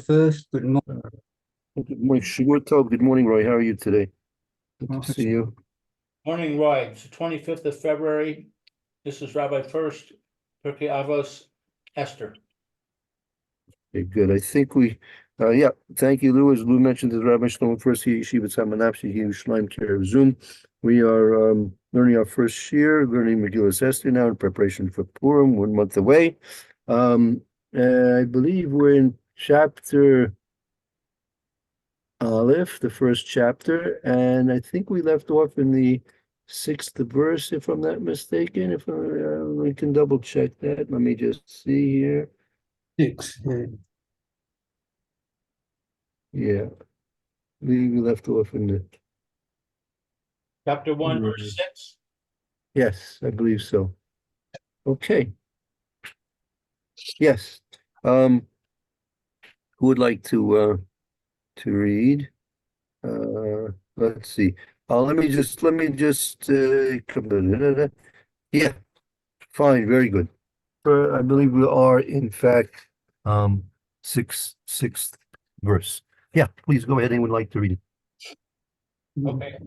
Furst, good morning. Good morning, Shigurto. Good morning, Roy. How are you today? Good to see you. Morning, Roy. It's the 25th of February. This is Rabbi Furst, Pierke Avos, Esther. Okay, good. I think thank you, Lou. As Lou mentioned, as Rabbi Shlomo Furst, Yeshiva Tzadmanapsi, Yerushalayim Care of Zoom. We are learning our first year, learning Megillas Esther now in preparation for Purim, 1 month away. I believe we're in chapter Aleph, the first chapter, and I think we left off in the 6th verse, if I'm not mistaken. If we can double check that. Let me just see here. 6. Yeah, we left off in the Chapter 1, verse 6. Yes, I believe so. Okay. Yes. Who would like to read? Let's see. Let me just yeah, fine, very good. I believe we are in fact sixth verse. Yeah, please go ahead. Anyone like to read it? Okay.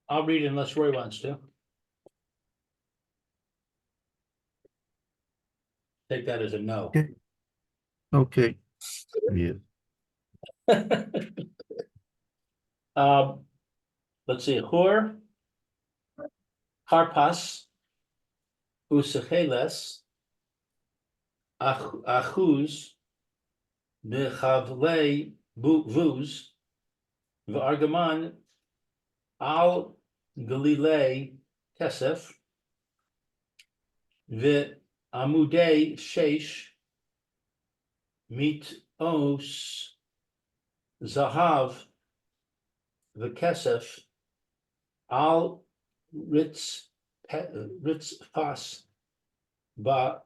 I'll read it unless Roy wants to. Take that as a no. Okay. Yeah. Let's see. Hur, Harpas, Usecheles, Achuz, Bechavlei Vuz, V'argaman, Al Galilei Kesef, V'amudei Sheish, Mitos Zahav, V'kesef, Al Ritz Fas, Bahat,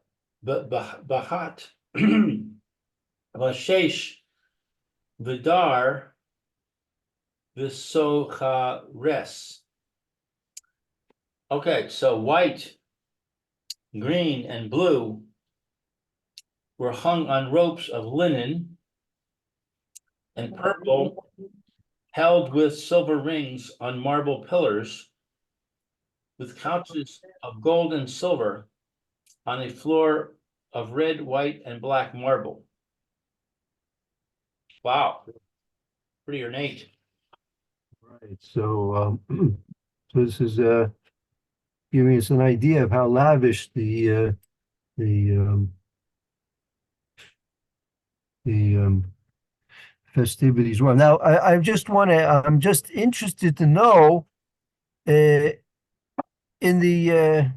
Vashesh, Vidar, Visochares. Okay, so white, green, and blue were hung on ropes of linen, and purple held with silver rings on marble pillars, with couches of gold and silver on a floor of red, white, and black marble. Wow, pretty ornate. Right. So so this is giving us an idea of how lavish the festivities were. Now, I'm just interested to know in the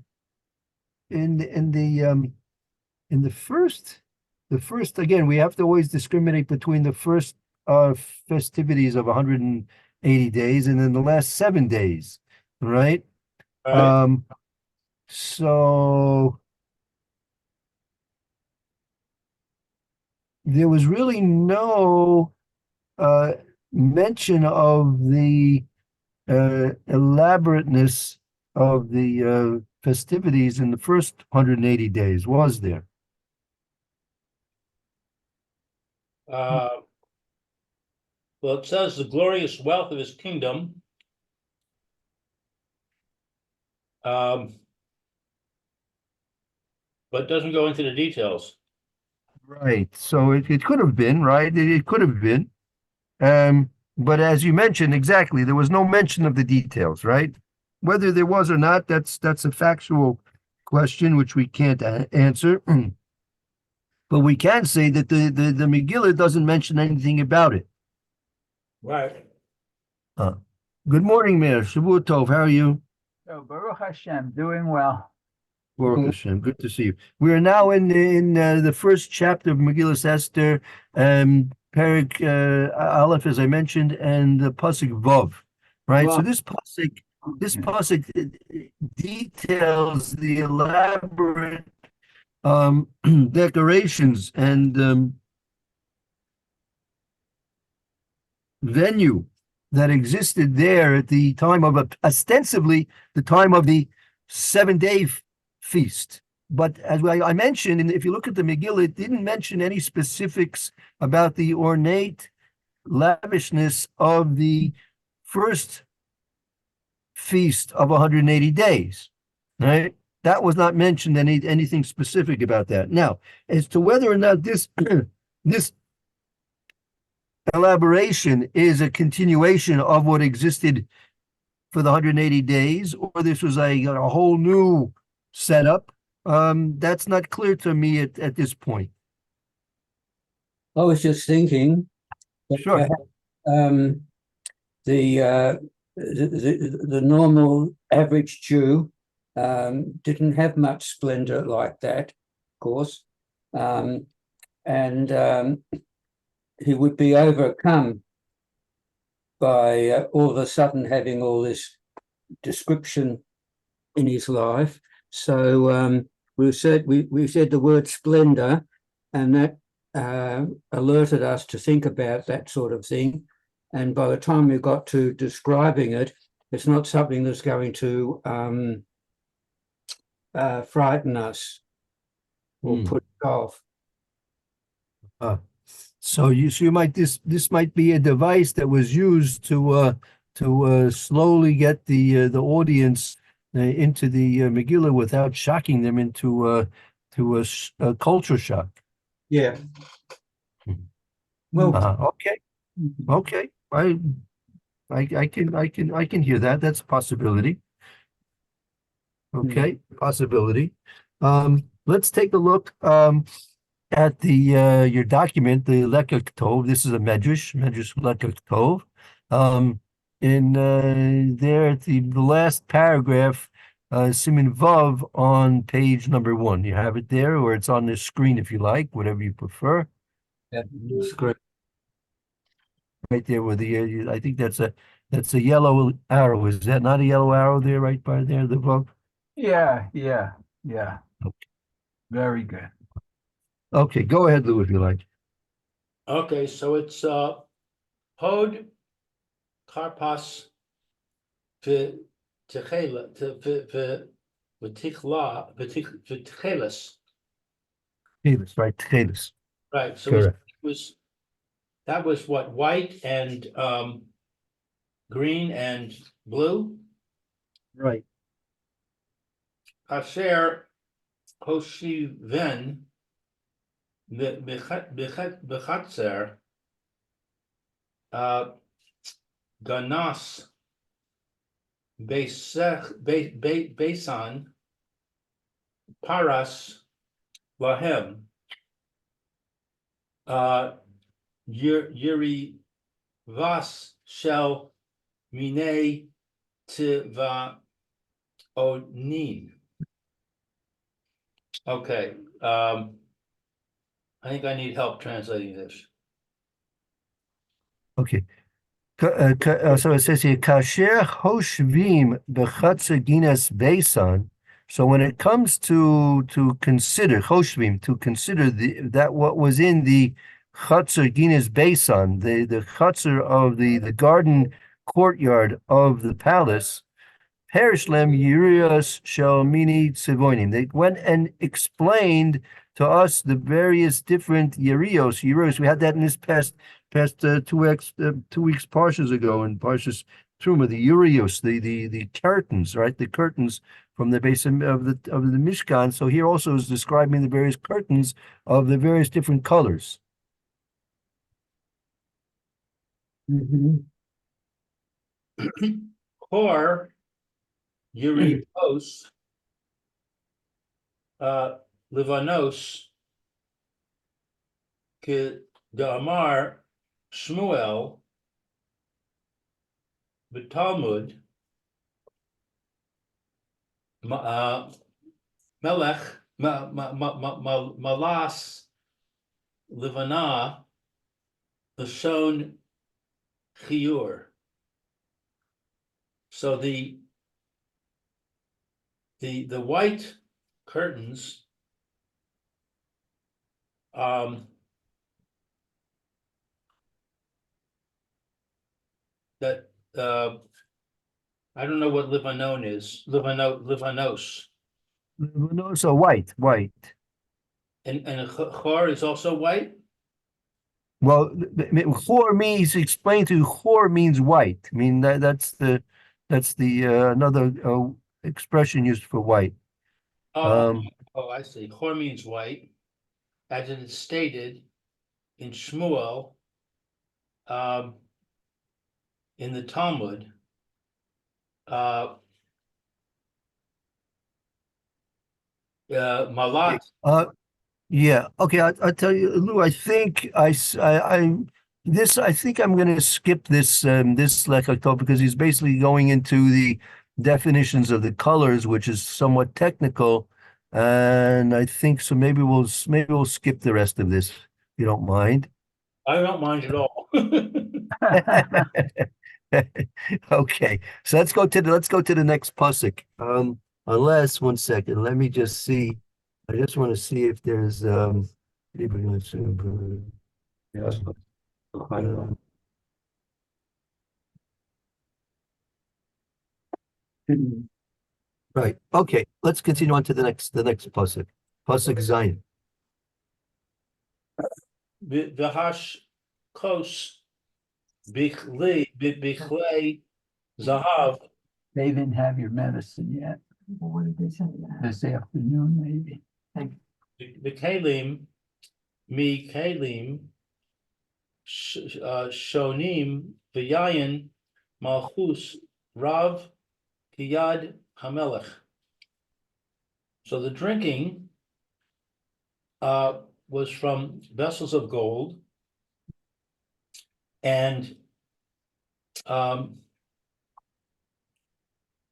first again, we have to always discriminate between the first festivities of 180 days and then the last 7 days, right? So there was really no mention of the elaborateness of the festivities in the first 180 days, was there? Well, it says the glorious wealth of his kingdom. But doesn't go into the details. Right. So it could have been, right? It could have been. But as you mentioned, exactly, there was no mention of the details, right? Whether there was or not, that's a factual question which we can't answer. But we can say that the Megillah doesn't mention anything about it. Right. Good morning, Mayor. Shavua Tov. How are you? Oh, Baruch Hashem, doing well. Baruch Hashem. Good to see you. We are now in the first chapter of Megillas Esther, Perik Aleph, as I mentioned, and the pasuk Vav. Right. Wow. So this pasuk details the elaborate decorations and venue that existed there at the time of ostensibly the time of the 7-day feast, but as I mentioned, and if you look at the Megillah, it didn't mention any specifics about the ornate lavishness of the first feast of 180 days, right? That was not mentioned anything specific about that. Now, as to whether or not this this elaboration is a continuation of what existed for the 180 days, or this was a whole new setup, that's not clear to me at this point. I was just thinking that Sure. perhaps, the normal average Jew didn't have much splendor like that, of course, and he would be overcome by all of a sudden having all this description in his life. So we said the word splendor, and that alerted us to think about that sort of thing. And by the time we got to describing it, it's not something that's going to frighten us or put it off. So you might this might be a device that was used to slowly get the audience into the Megillah without shocking them into a culture shock. Yeah. Well, Okay. I can hear that. That's a possibility. Okay, possibility. Let's take a look at the your document, the Lekach Tov. This is a Medrash Lekach Tov. In there at the last paragraph, Siman Vav on page number 1. You have it there, or it's on the screen if you like, whatever you prefer. yeah, that's great. Right there with the I think that's a yellow arrow. Is that not a yellow arrow there, right by there, the Vav? Yeah. Okay. Very good. Okay, go ahead, Lou, if you like. Okay, so it's Hod Karpas V'Tichla V'Tichelas. Tchelis, right? Tchelis. Right, so Correct. that was what, white and green and blue? Right. Kasher Hoshiven Bechatzer Ganas Besan Paras Lahem Yuri Vas Shel Mine Tiva Onin. Okay, I think I need help translating this. Okay. So it says here, Kasher Hoshvim Bechatzer Ginas Besan. So when it comes to consider Hoshvim, to consider that what was in the Chatzer Ginas Besan, the Chatzer of the garden courtyard of the palace, Perishlem Urias Shalmini Tzivonim. They went and explained to us the various different Yerios. We had that in this past 2 weeks parshas ago in Parshas Truma, the Urios, the curtains, right? The curtains from the base of the Mishkan. So here also is describing the various curtains of the various different colors. Or Yurios Livanos Damar Shmuel B'Talmud Melech Malas Livana Lashon Chiyur. So the white curtains that I don't know what Livanon is. Livanos. No, so white. And chor is also white? Well, chor means explain to you, chor means white. I mean that's the another expression used for white. Oh, Um, I see. Chor means white, as it is stated in Shmuel, um, in the Talmud. Uh, Malat. Yeah. Okay. I'll tell you, Lou. I think I think I'm going to skip this Lekakto because he's basically going into the definitions of the colors, which is somewhat technical, and I think so. Maybe we'll skip the rest of this, if you don't mind. I don't mind at all. Okay. So let's go to the next pasuk. Unless one second, let me just see. I just want to see if there's Yes. right. Okay, let's continue on to the next pasuk. Pasuk Zion. V'hash kos bichlei zahav They didn't have your medicine yet. What did they say? This afternoon, maybe. v'kelim mikelim shonim v'yayin malchus rav kiyad hamelech. So the drinking was from vessels of gold, and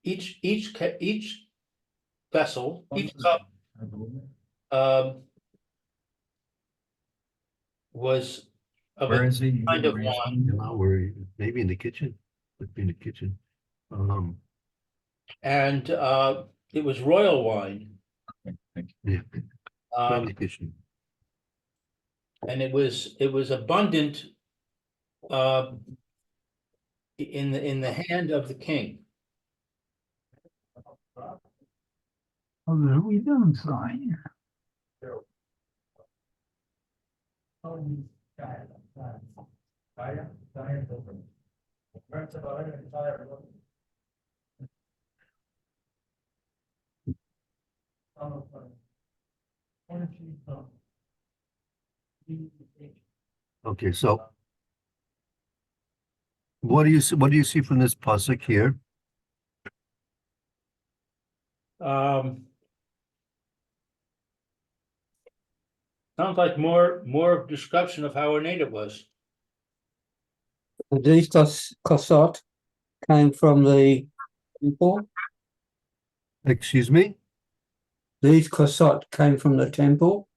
each vessel, each cup was of Where a is he? kind of wine, We're maybe in the kitchen. Could be in the kitchen. and it was royal wine. Yeah, in the Um, kitchen. and it was abundant in the hand of the king. Oh, the Wisdom sign. Okay, so what do you see from this pasuk here? Sounds like more description of how ornate it was. These kosot came from the temple. Excuse me? These kosot came from the temple.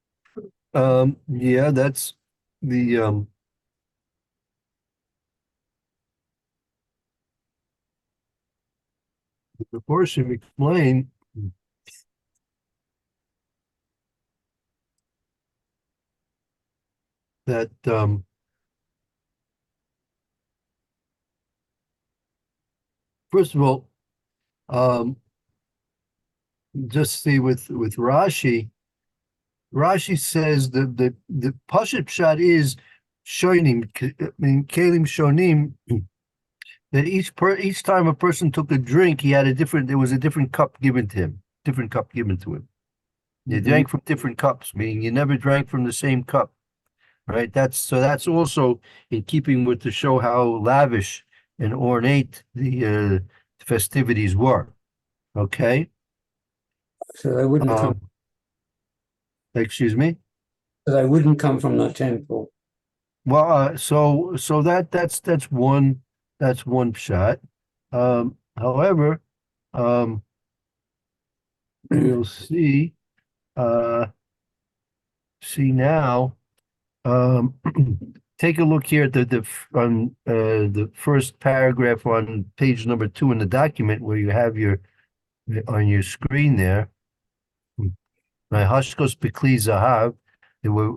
Yeah, that's the portion explain that first of all, just see with Rashi. Rashi says the Pashut Pshat is shonim, I mean Kalim shonim, that each time a person took a drink, there was a different cup given to him, different cup given to him. You drank from different cups, meaning you never drank from the same cup, right? That's also in keeping with to show how lavish and ornate the festivities were. Okay. So they wouldn't come. Excuse me. So they wouldn't come from the temple. Well, so that's one shot. However, you'll see now. Take a look here at the first paragraph on page number 2 in the document where you have on your screen there. My hashkos bekli zahav. They were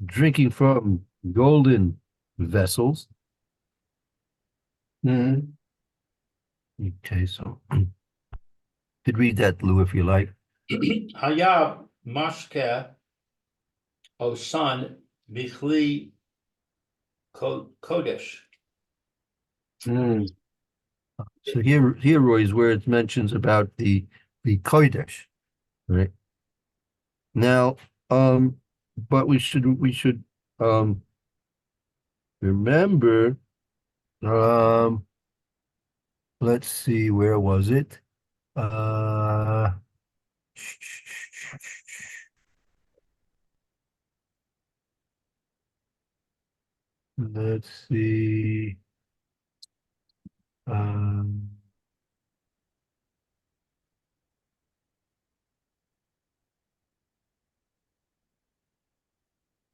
drinking from golden vessels. Okay, so could read that, Lou, if you like. Hayab mashke osan bichli kodesh. Hmm. So here, Roy, is where it mentions about the kodesh, right? Now, but we should remember, let's see, where was it? Let's see. Um,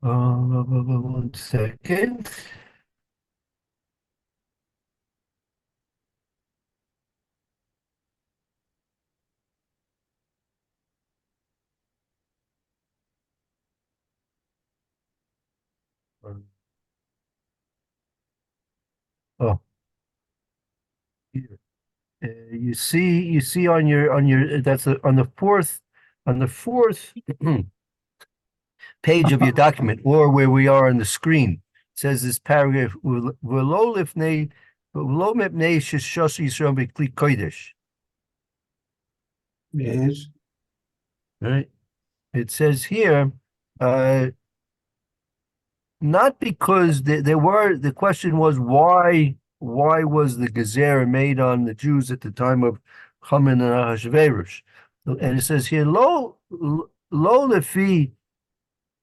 1 second. Oh, here. You see on your that's on the fourth page of your document, or where we are on the screen. It says this paragraph, "V'lo lifnei v'lo mipnei sheshos Yisrael b'kli kodesh." Yes. Right? It says here, not because the question was why was the gezerah made on the Jews at the time of Haman and Ahasuerus? And it says here, lo lefi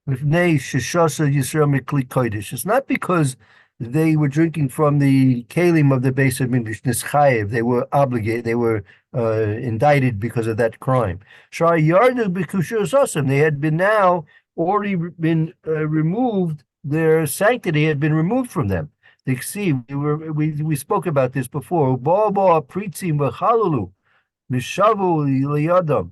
lifnei sheshasa Yisrael mikli kodesh. It's not because they were drinking from the kalim of the base of English nischayev. They were obligated. They were indicted because of that crime. Shar yardu b'kushus osam. They had been now already been removed. Their sanctity had been removed from them. They see we spoke about this before. Bo pritzim v'chalulu mishavu liyadam.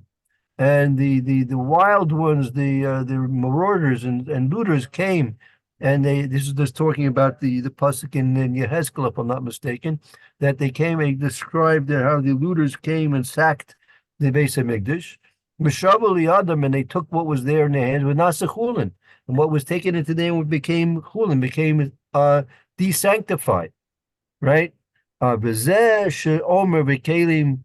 And the wild ones, the marauders and looters came, and this is just talking about the pasuk in Yehezkel, if I'm not mistaken, that they came and described how the looters came and sacked the Beis Hamikdash. Mishavu Adam, and they took what was there in their hands with nasa chulin, and what was taken into them became chulin, became desanctified, right? V'zeh she'omer v'kelim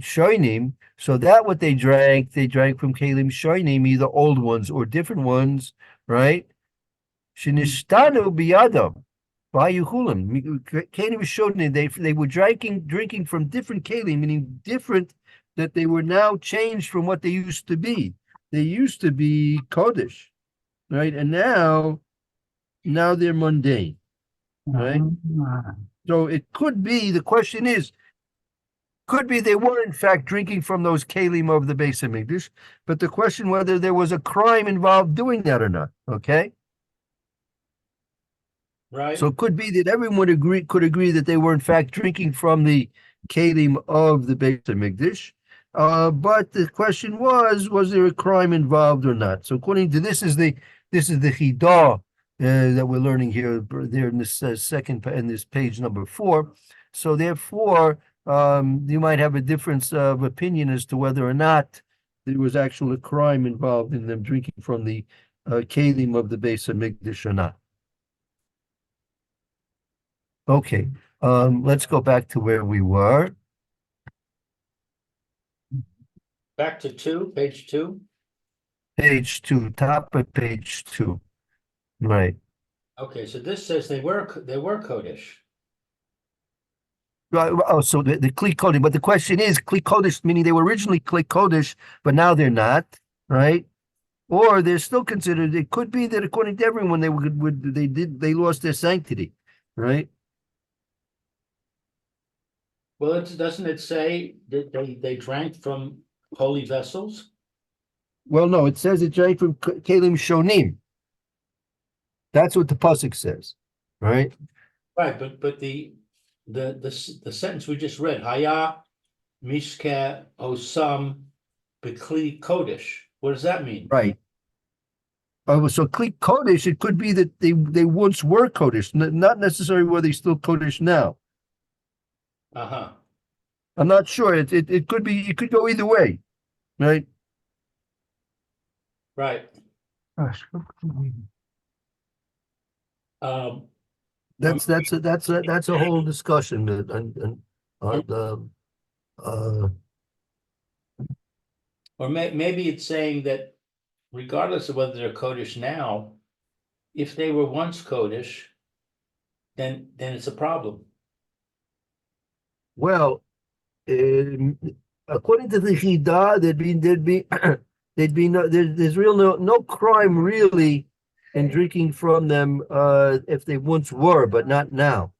shoinim. So that what they drank from kalim shoinim, either old ones or different ones, right? Shenistanu biyadam v'ayuchulim. Kalim shoinim. They were drinking from different kalim, meaning different, that they were now changed from what they used to be. They used to be kodesh, right? And now they're mundane, right? So it could be, the question is, could be they were in fact drinking from those kalim of the Beis Hamikdash, but the question whether there was a crime involved doing that or not. Okay, Right. so it could be that everyone could agree that they were in fact drinking from the kalim of the Beis Hamikdash, but the question was there a crime involved or not? So according to this is the chidah that we're learning here there in this in this page number 4. So therefore, you might have a difference of opinion as to whether or not there was actually a crime involved in them drinking from the kalim of the Beis Hamikdash or not. Okay, let's go back to where we were. Back to page 2. Page 2, top of page 2. Right. Okay, so this says they were Kodesh. Right. Oh, so the Kli Kodesh, but the question is Kli Kodesh, meaning they were originally Kli Kodesh, but now they're not, right? Or they're still considered. It could be that according to everyone, they lost their sanctity, right? Well, doesn't it say that they drank from holy vessels? Well, no, it says it drank from Kalim Shonim. That's what the pasuk says, right? Right, but the sentence we just read, Haya Mishke Osam Bekli Kodesh. What does that mean? Right. So Kli Kodesh, it could be that they once were Kodesh, not necessarily were they still Kodesh now. Uh-huh. I'm not sure. It could be. It could go either way. right? Right. Gosh, Um, that's a whole discussion and uh, or maybe it's saying that regardless of whether they're Kodesh now, if they were once Kodesh, then it's a problem. well, um, according to the Chida, there'd be there's real no crime really in drinking from them if they once were, but not now.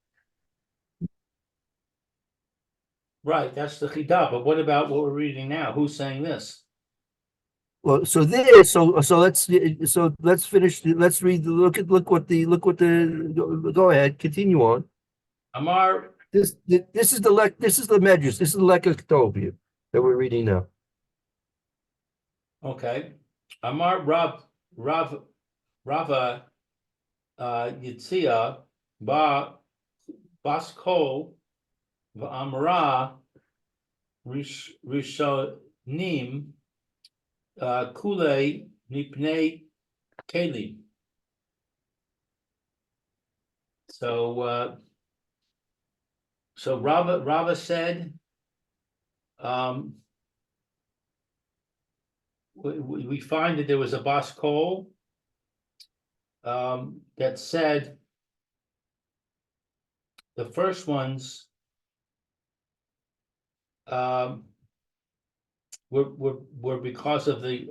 Right, that's the Chidah, but what about what we're reading now? Who's saying this? Well, so let's finish. Let's read. Look what the. Go ahead. Continue on. Amar, This is the Medrash. This is the Lekach that we're reading now. okay. Amar Rava Yitzia Baskol V'amra Rishonim Kule Mipnei Kelim. So Rava said, we find that there was a Bas Kol that said the first ones were because of the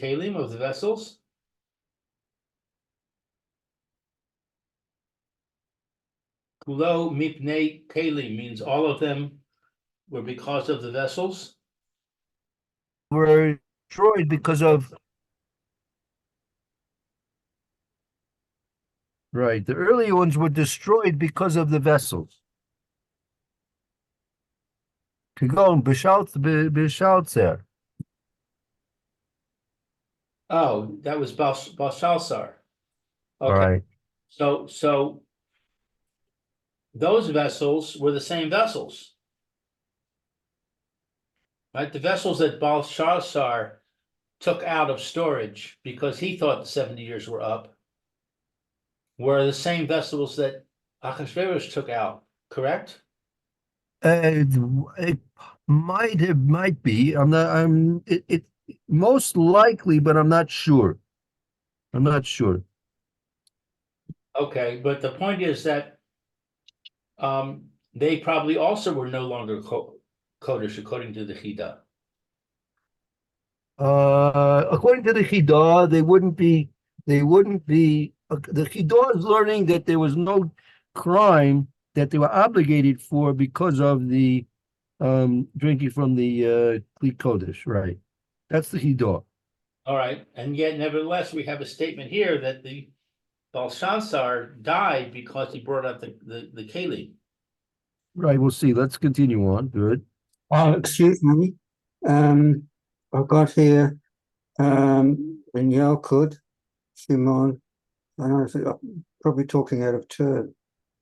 kalim, of the vessels. Kulo mipnei kalim means all of them were because of the vessels. Were destroyed because of. Right. The early ones were destroyed because of the vessels. Kagon Bishaltzer. Oh, that was Balshalsar. All Okay, right. so those vessels were the same vessels, right? The vessels that Balshalsar took out of storage because he thought the 70 years were up were the same vessels that Achashverosh took out, correct? It might be. It most likely, but I'm not sure. I'm not sure. Okay, but the point is that they probably also were no longer Kodesh according to the Chida. According to the Chidah, they wouldn't be. They wouldn't be. The Chidah is learning that there was no crime that they were obligated for because of the drinking from the Kli Kodesh. Right. That's the Chidah. All right, and yet nevertheless, we have a statement here that the Belshazzar died because he brought up the Keli. Right. We'll see. Let's continue on. Good. Excuse me. I've got here in Yalkut, Shimon, and I'm probably talking out of turn.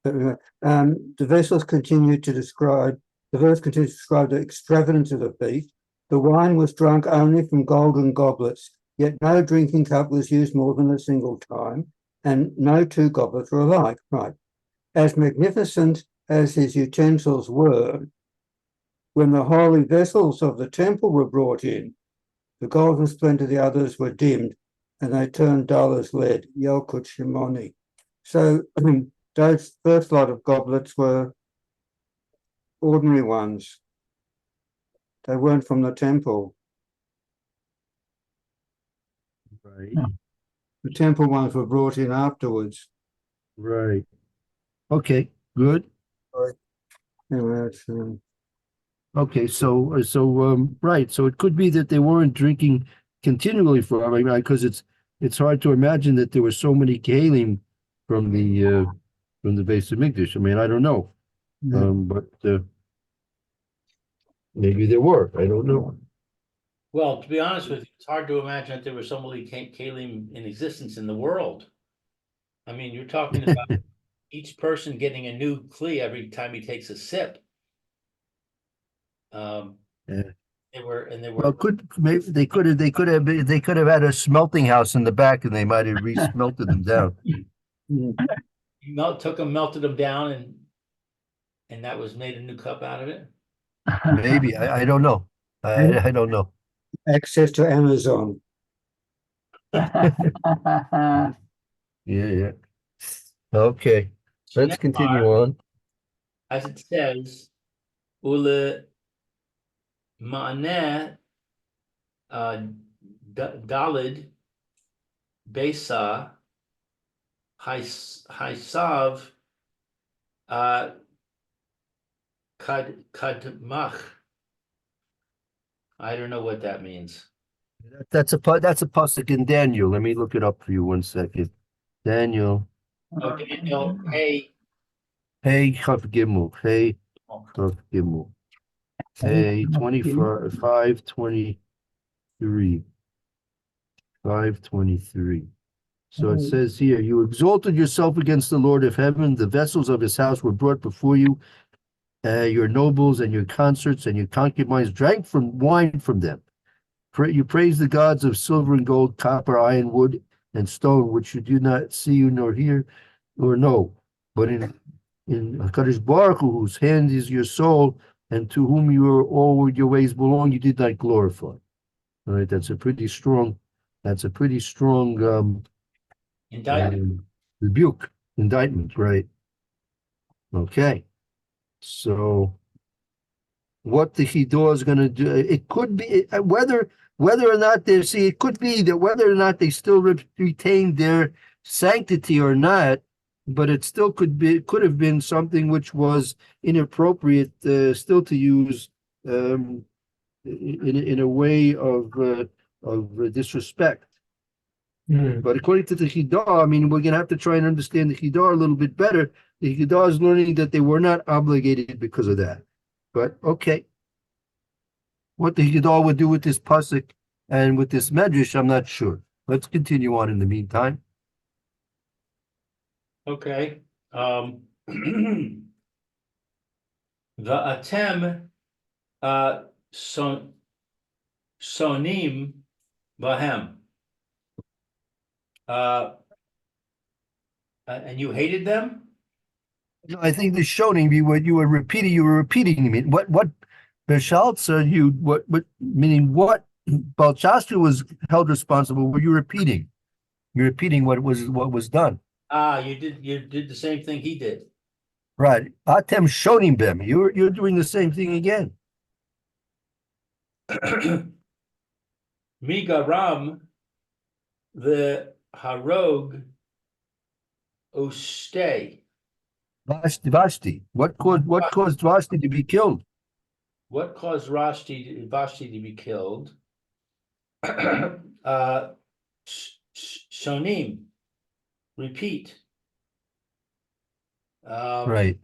But the verse continues to describe the extravagance of the feast. The wine was drunk only from golden goblets, yet no drinking cup was used more than a single time, and no two goblets were alike. Right. As magnificent as his utensils were, when the holy vessels of the temple were brought in, the golden splendor of the others were dimmed, and they turned dull as lead. Yalkut Shimoni. So those first lot of goblets were ordinary ones. They weren't from the temple. Right. The temple ones were brought in afterwards. Right. Okay. Good. Anyway, Okay, right. So it could be that they weren't drinking continually because it's hard to imagine that there were so many kalim from the base of Mikdash. I mean, I don't know. yeah. But maybe there were. I don't know. Well, to be honest with you, it's hard to imagine that there were so many Kalim in existence in the world. I mean, you're talking about each person getting a new Kli every time he takes a sip. Yeah. they Well, were, maybe they could have had a smelting house in the back and they might have re-smelted them down. took them, melted them down and that was made a new cup out of it. Maybe, I don't know. I don't know. Access to Amazon. Yeah, yeah. Okay, So let's now, continue on. as it says, Ule Ma'aneh Dalid Besa Haisav Kadmach. I don't know what that means. That's a pasuk in Daniel. Let me look it up for you 1 second. Daniel, Oh, Daniel, hey. hey Chav Gimel, hey Chav Gimel, hey 24, 5:23, 5:23. So it says here, you exalted yourself against the Lord of heaven. The vessels of his house were brought before you. Your nobles and your consorts and your concubines drank from wine from them. You praise the gods of silver and gold, copper, iron, wood, and stone, which you do not see nor hear nor know. But in HaKadosh Baruch Hu, whose hand is your soul, and to whom all your ways belong, you did not glorify. All right, that's a pretty strong Indictment. rebuke, indictment, right? Okay, so what the Hidor is going to do, it could be whether or not they see, it could be that whether or not they still retain their sanctity or not, but it still could have been something which was inappropriate, still to use in a way of disrespect. But according to the Chidar, I mean, we're going to have to try and understand the Chidar a little bit better. The Chidar is learning that they were not obligated because of that. But okay, what the Chidar would do with this pasuk and with this medrash, I'm not sure. Let's continue on in the meantime. Okay. The atem sonim bahem. And you hated them? I think the shoning you were repeating me. What Beshaltza what meaning what Balchastra was held responsible, were you repeating? You're repeating what was done. You did the same thing he did. Right. Atem shonim them. You're doing the same thing again. Migaram the Harog Oste. Vashti. What caused Vashti to be killed? What caused Vashti to be killed? Shonim. Repeat. Right.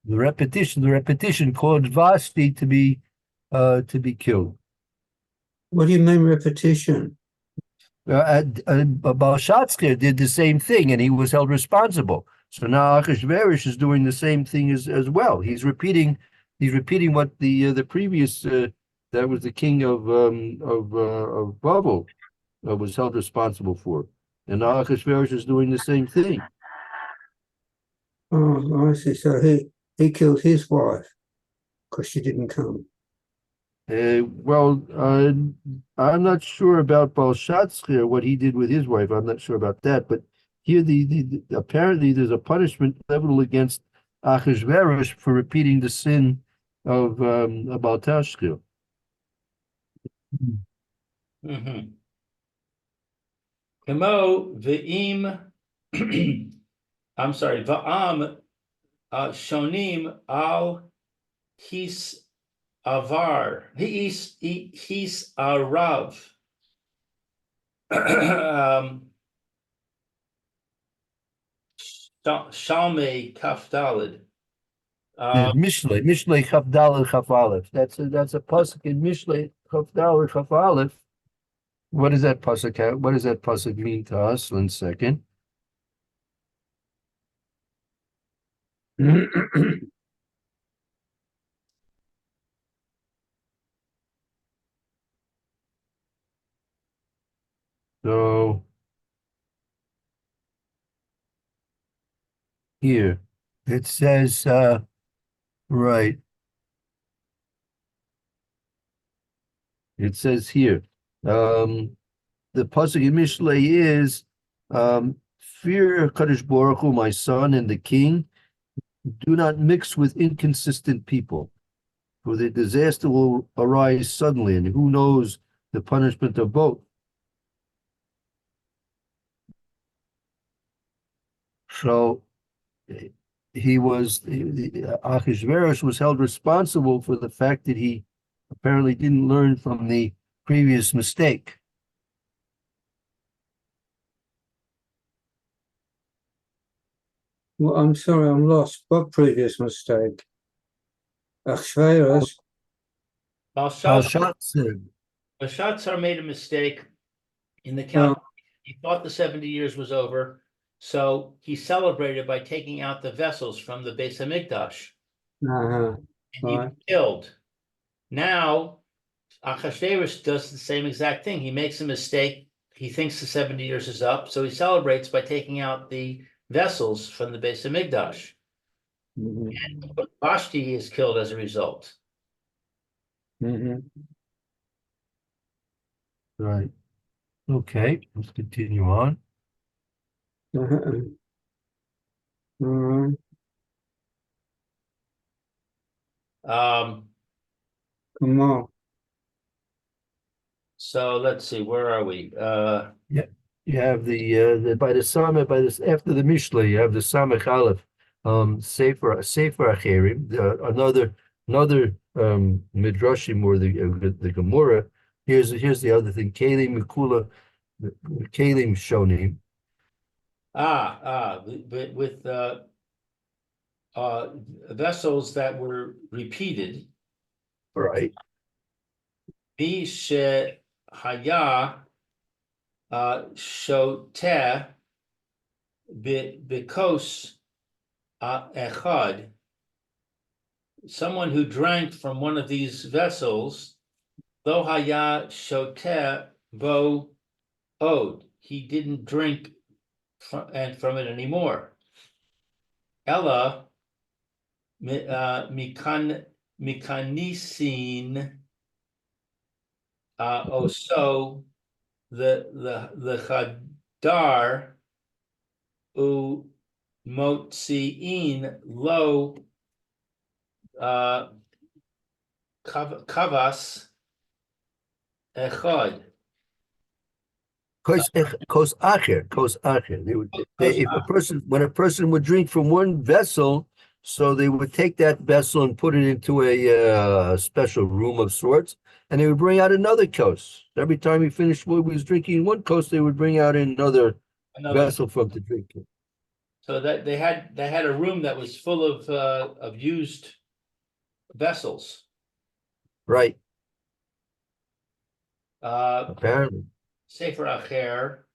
The repetition caused Vashti to be killed. What do you mean repetition? Belshazzar did the same thing, and he was held responsible. So now Achashverosh is doing the same thing as well. He's repeating what the previous that was the king of Babel was held responsible for, and now Achashverosh is doing the same thing. Oh, I see. So he killed his wife because she didn't come. I'm not sure about Belshazzar, what he did with his wife. I'm not sure about that, but here apparently there's a punishment leveled against Achashverosh for repeating the sin of Baltashkir. Kemo ve'im. I'm sorry. Va'am shonim al his avar. His arav. Shalmei kafdalid. Mishlei Chavdal Chav Aleph. That's a pasuk in Mishlei Chavdal Chav Aleph. What does that pasuk mean to us? 1 second. here. It says, right. It says here, the pasuk in Mishlei is, fear Kadosh Baruch Hu, my son, and the king. Do not mix with inconsistent people, for the disaster will arise suddenly, and who knows the punishment of both. So Achashverosh was held responsible for the fact that he apparently didn't learn from the previous mistake. Well, I'm sorry, I'm lost. What previous mistake? Achashverosh. Belshazzar made a mistake in the calculation. He thought the 70 years was over, so he celebrated by taking out the vessels from the Beis Hamikdash, Uh-huh. and he Right. was killed. Now, Achashverosh does the same exact thing. He makes a mistake. He thinks the 70 years is up, so he celebrates by taking out the vessels from the Beis Hamikdash. Mhm. And Vashti is killed as a result. Mhm. Right. Okay, let's continue on. Uh-huh. Mhm. Come on. So let's see, where are we? You have the by the Sameh, by this after the Mishnah, you have the Samech Aleph, Sefer Acherim, another Midrashim, or the Gemara. Here's the other thing, Kalim Mikula, Kalim Shonim. With vessels that were repeated. Right. Mishe Haya Shoteh Bikos Echad. Someone who drank from one of these vessels, Lo Haya Shoteh Bo Od. He didn't drink from it anymore. Ella Mikanisin Oso the Chadar U Motziin Lo Kavas Echad. Kos acher. If when a person would drink from one vessel, so they would take that vessel and put it into a special room of sorts, and they would bring out another kos. Every time he finished what he was drinking in one kos, they would bring out another vessel from to drink it. So that they had a room that was full of used vessels. Right. Apparently. Sefer Acher,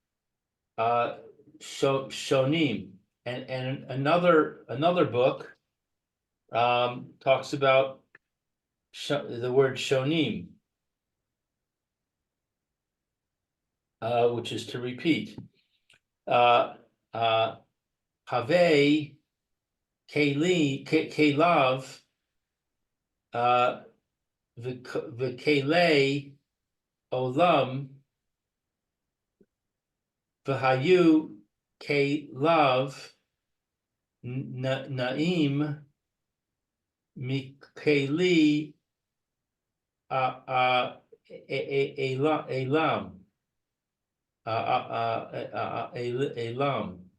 Shonim, and another book talks about the word Shonim, which is to repeat. Have Kelav V'Kelei Olam V'Hayu Kelav Naim Mikeli Elam Elam.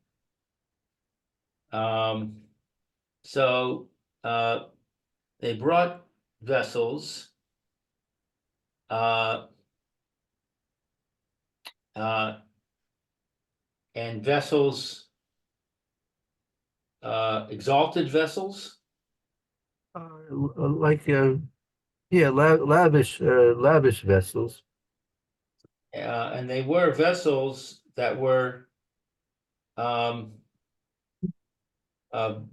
So they brought vessels, and vessels, exalted vessels, Lavish vessels. and they were vessels that were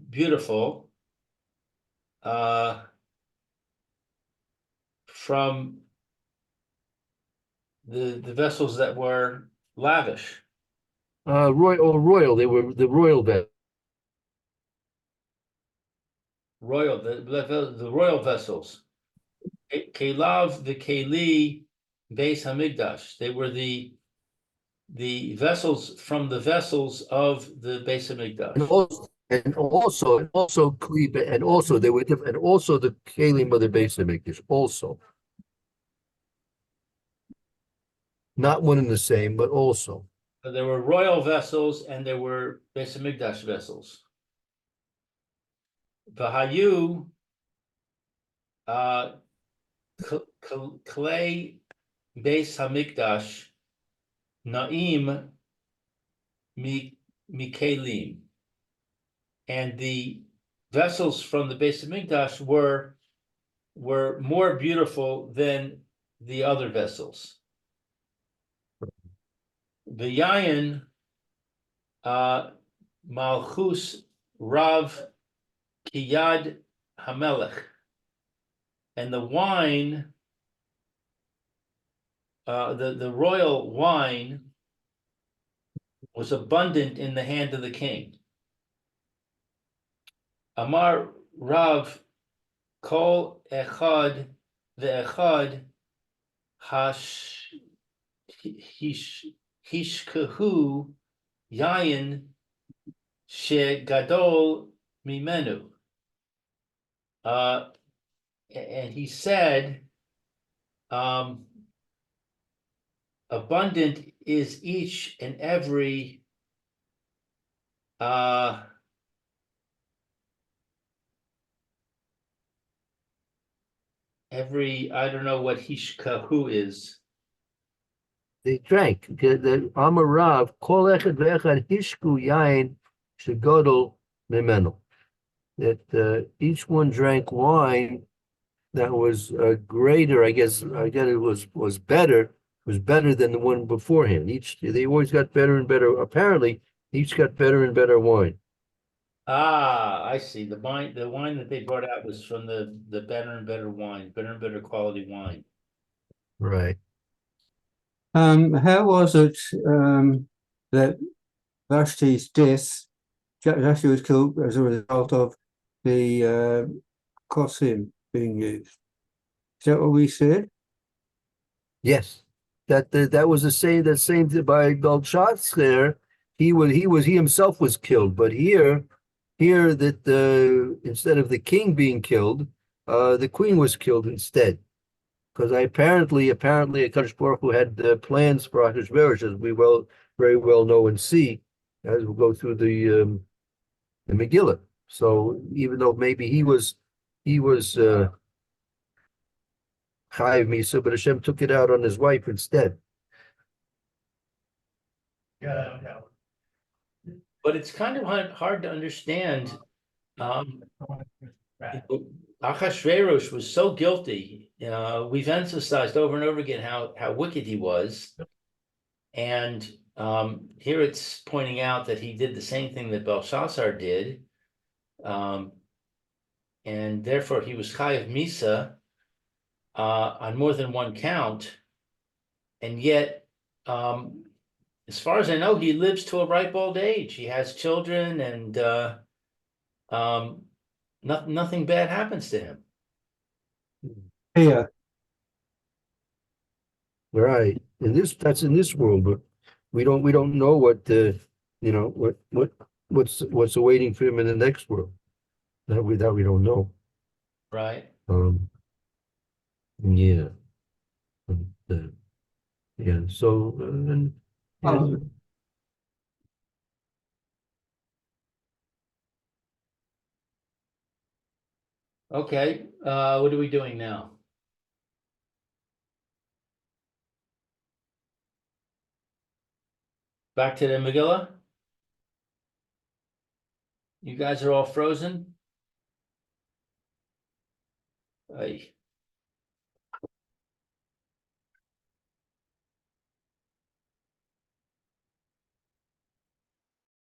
beautiful, from the vessels that were lavish. Royal. They were the royal vessels. royal, the royal vessels. Kelav the Keli Beis Hamikdash. They were the vessels from the vessels of the Beis And Hamikdash. also Kleba, and also they were different, and also the Kalim of the Beis Hamikdash, also. Not one and the same, but also. So there were royal vessels and there were Beis Hamikdash vessels. Vahayu Clay Beis Hamikdash Naim Mikalim. And the vessels from the Beis Hamikdash were more beautiful than the other vessels. The Yayin Malchus Rav Kiyad Hamelech, and the wine, the royal wine was abundant in the hand of the king. Amar Rav Kol Echad Ve'echad Hishkahu Yayin She Gadol Mimenu. And he said, abundant is each and every I don't know what hishkahu is. They drank. The Amarav, Kol Echad Ve'echad Hishku Yain Shegodol Memenu. That each one drank wine that was greater, I guess it was better than the one beforehand. They always got better and better. Apparently, each got better and better wine. Ah, I see. The wine that they brought out was from the better and better wine, better and better quality wine. Right. How was it that Vashti's death, Vashti was killed as a result of the Kosim being used? Is that what we said? Yes. That was the same by Belshazzar. He himself was killed, but here that instead of the king being killed, the queen was killed instead. Because apparently Akadosh Baruch Hu had plans for Ahasuerus, as we very well know and see as we go through the Megillah. So even though maybe he was Chayiv Misa, but Hashem took it out on his wife instead. But it's kind of hard to understand. Achashverosh was so guilty. We've emphasized over and over again how wicked he was, and here it's pointing out that he did the same thing that Belshazzar did, and therefore he was Chayav Misa on more than one count, and yet, as far as I know, he lives to a ripe old age. He has children, and nothing bad happens to him. Yeah. Right. That's in this world, but we don't know what what's awaiting for him in the next world. That we don't know. Right. Yeah. Yeah. So and yeah. Um, Okay. What are we doing now? Back to the Megillah? You guys are all frozen? Aye.